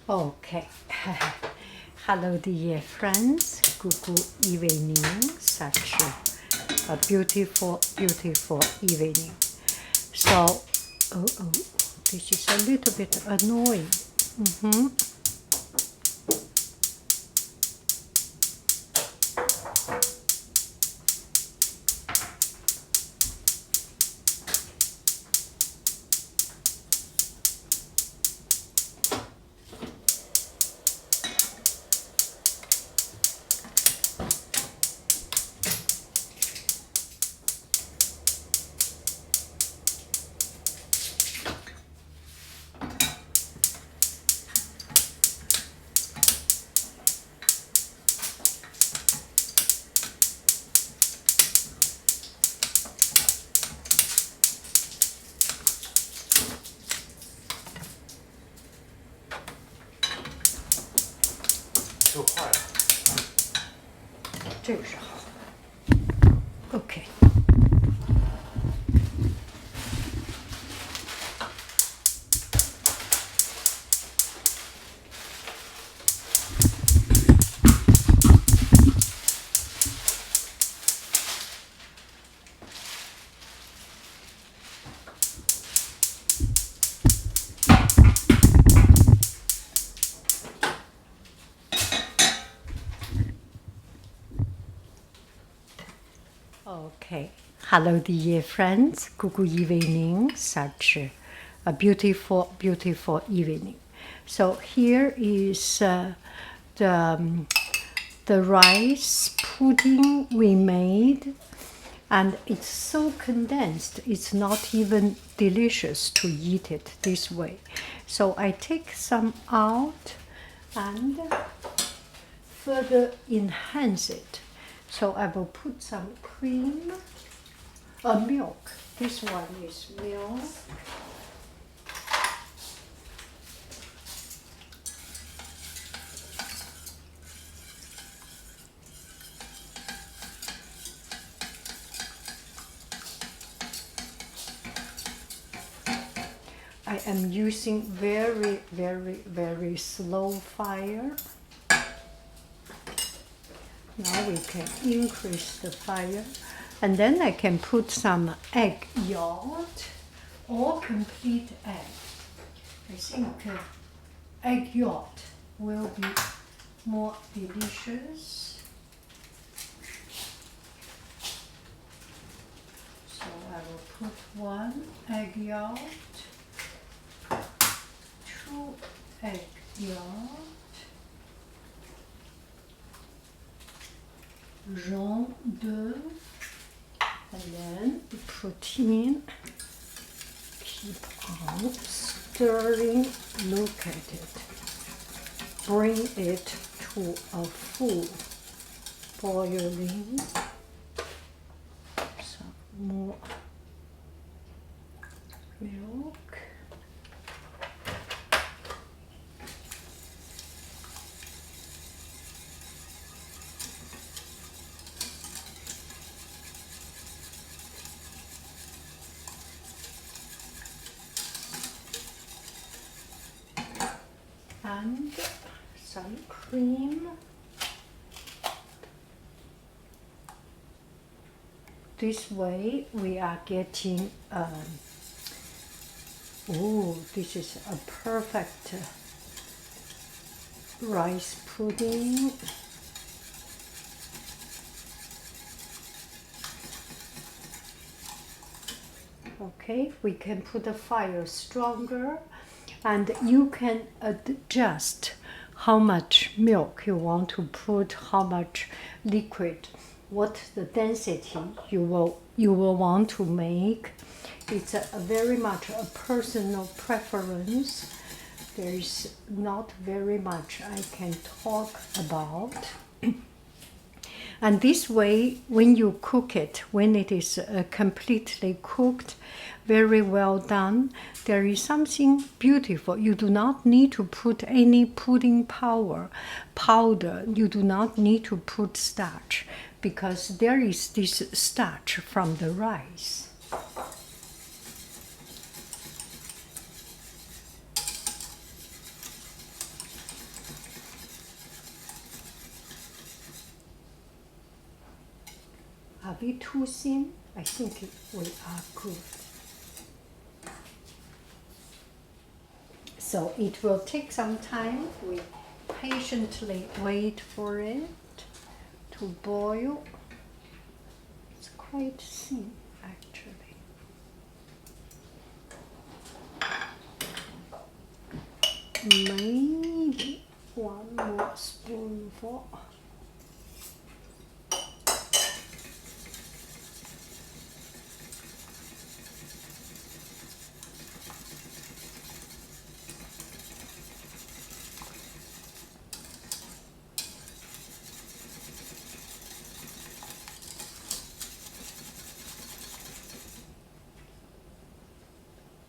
Okay. Hello, dear friends. Good evening. Such a beautiful, beautiful evening. So, this is a little bit annoying. Okay. Okay. Hello, dear friends. Good evening. Such a beautiful, beautiful evening. So here is the the rice pudding we made, and it's so condensed. It's not even delicious to eat it this way. So I take some out and further enhance it. So I will put some cream, milk. This one is milk. I am using very, very, very slow fire. Now we can increase the fire. And then I can put some egg yolk or complete egg. I think egg yolk will be more delicious. So I will put one egg yolk, two egg yolk, jaune d'œuf, and then the protein. Keep on stirring. Look at it. Bring it to a full boiling. Some more milk. And some cream. This way we are getting, this is a perfect rice pudding. Okay, we can put the fire stronger, and you can adjust how much milk you want to put, how much liquid, what the density you will want to make. It's very much a personal preference. There is not very much I can talk about. And this way, when you cook it, when it is completely cooked, very well done, there is something beautiful. You do not need to put any pudding powder. You do not need to put starch, because there is this starch from the rice. Are we too thin? I think we are good. So it will take some time. We patiently wait for it to boil. It's quite thin, actually. Maybe one more spoonful.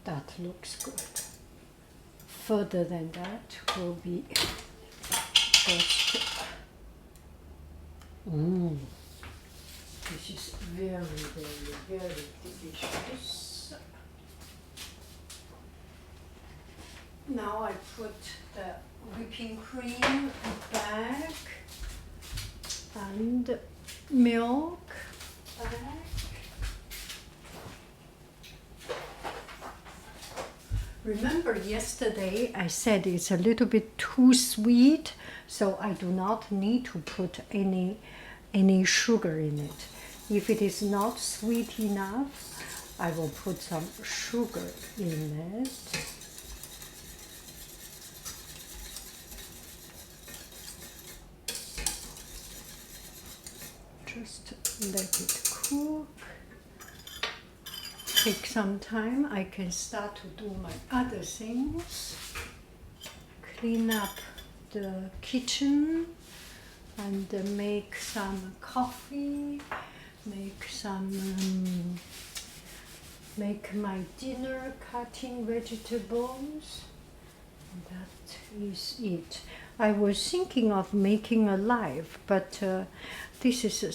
That looks good. Further than that will be just. This is very, very, very delicious. Now I put the whipping cream back and milk back. Remember yesterday I said it's a little bit too sweet, so I do not need to put any sugar in it. If it is not sweet enough, I will put some sugar in it. Just let it cook. Take some time. I can start to do my other things. Clean up the kitchen and make some coffee, make my dinner, cutting vegetables. That is it. I was thinking of making a live, but this is a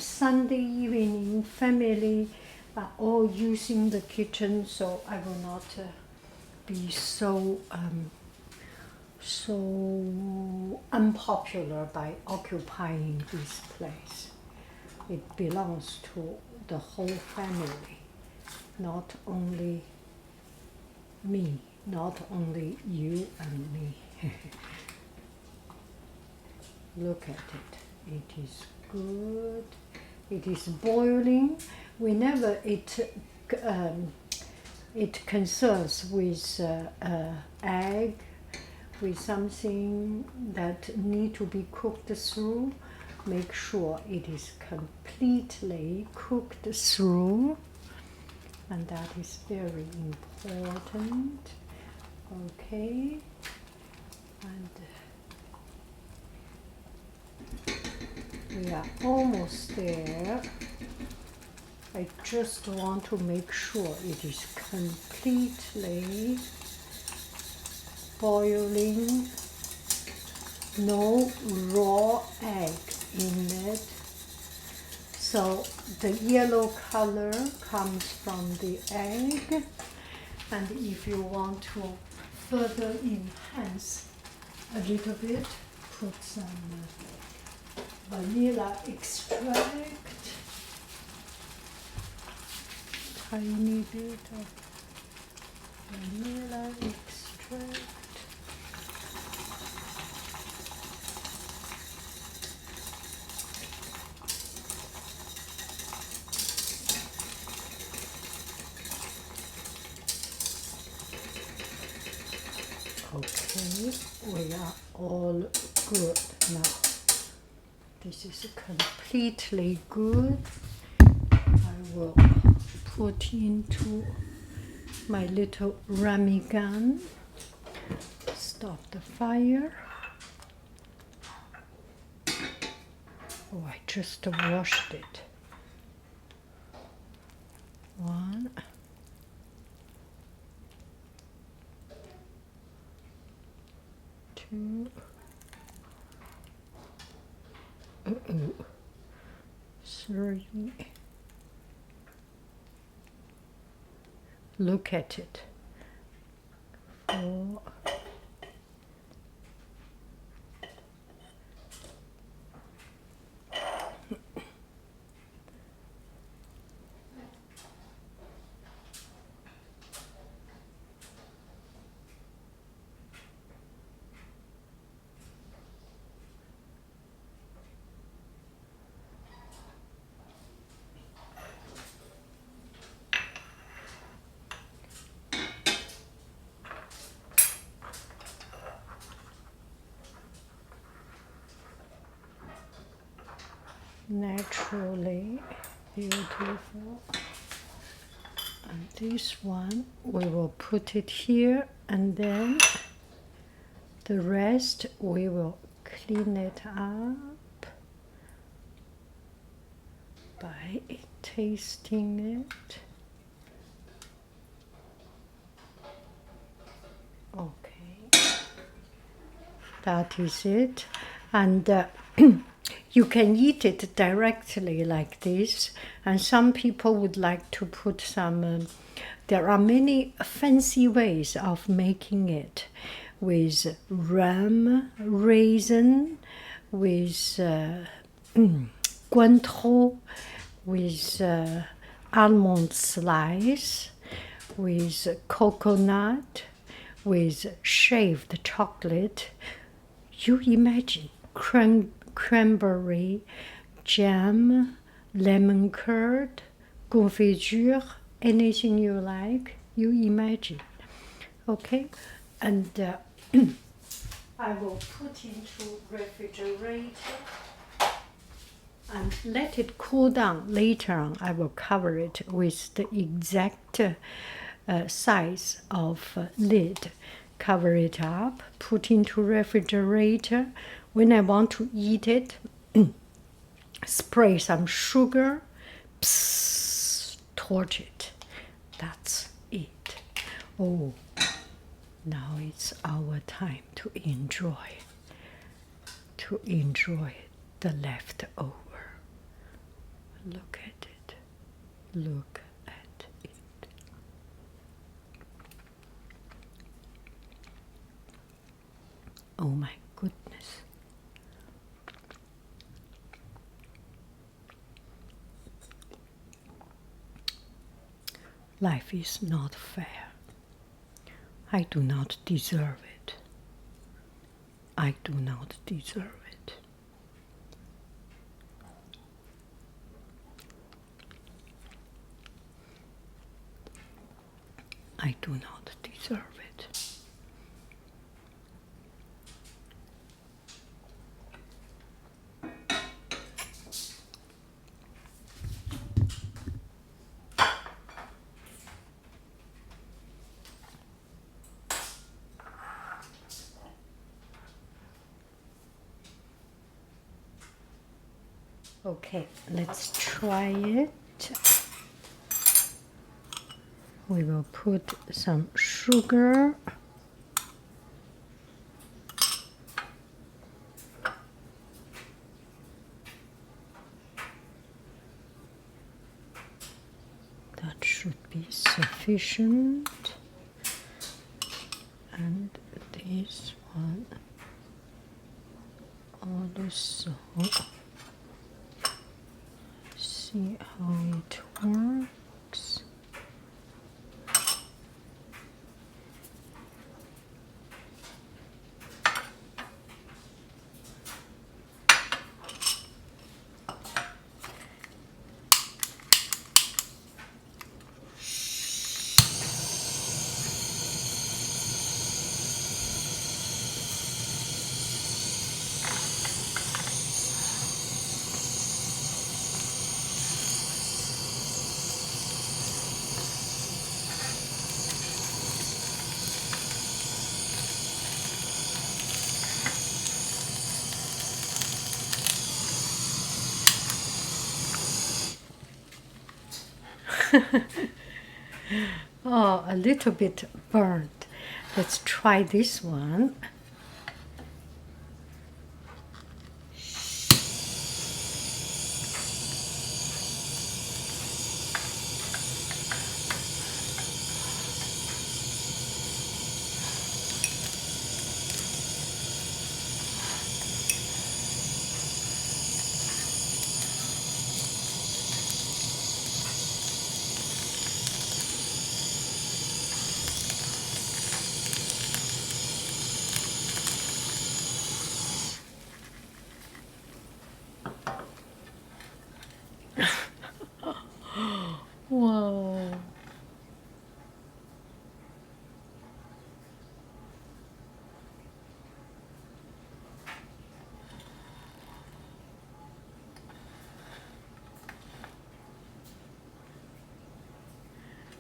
Sunday evening. Family are all using the kitchen, so I will not be so unpopular by occupying this place. It belongs to the whole family, not only me, not only you and me. Look at it. It is good. It is boiling. Whenever it concerns with egg, with something that need to be cooked through, make sure it is completely cooked through, and that is very important. Okay, and we are almost there. I just want to make sure it is completely boiling, no raw egg in it. So the yellow color comes from the egg, and if you want to further enhance a little bit, put some vanilla extract. Tiny bit of vanilla extract. Okay, we are all good now. This is completely good. I will put into my little ramegan. Stop the fire. Oh, I just washed it. 1, 2, 3. Look at it. 4. naturally beautiful. And this one, we will put it here, and then the rest we will clean it up by tasting it. Okay, that is it. And you can eat it directly like this, and some people would like to put some, there are many fancy ways of making it, with rum, raisin, with Cointreau, with almond slice, with coconut, with shaved chocolate. You imagine cranberry, jam, lemon curd, confiture, anything you like, you imagine. Okay, and I will put into refrigerator and let it cool down. Later on, I will cover it with the exact size of lid. Cover it up, put into refrigerator. When I want to eat it, spray some sugar, torch it. That's it. Oh, now it's our time to enjoy the leftover. Look at it. Look at it. Oh my goodness. Life is not fair. I do not deserve it. I do not deserve it. I do not deserve it. Okay, let's try it. We will put some sugar. That should be sufficient. And this one also. See how it works. Oh, a little bit burnt. Let's try this one.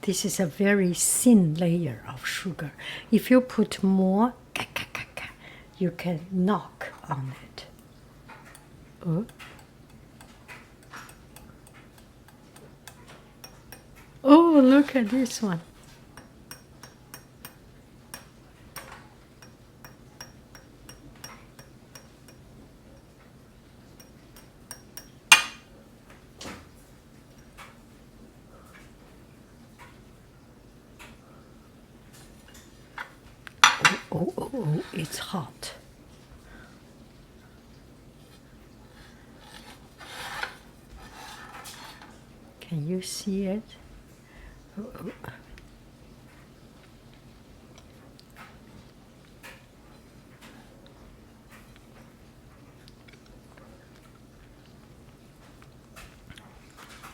This is a very thin layer of sugar. If you put more, you can knock on it. Oh. Oh, look at this one. Oh, it's hot. Can you see it?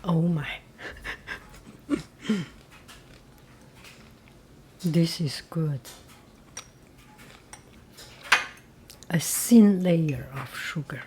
Oh my. This is good. A thin layer of sugar.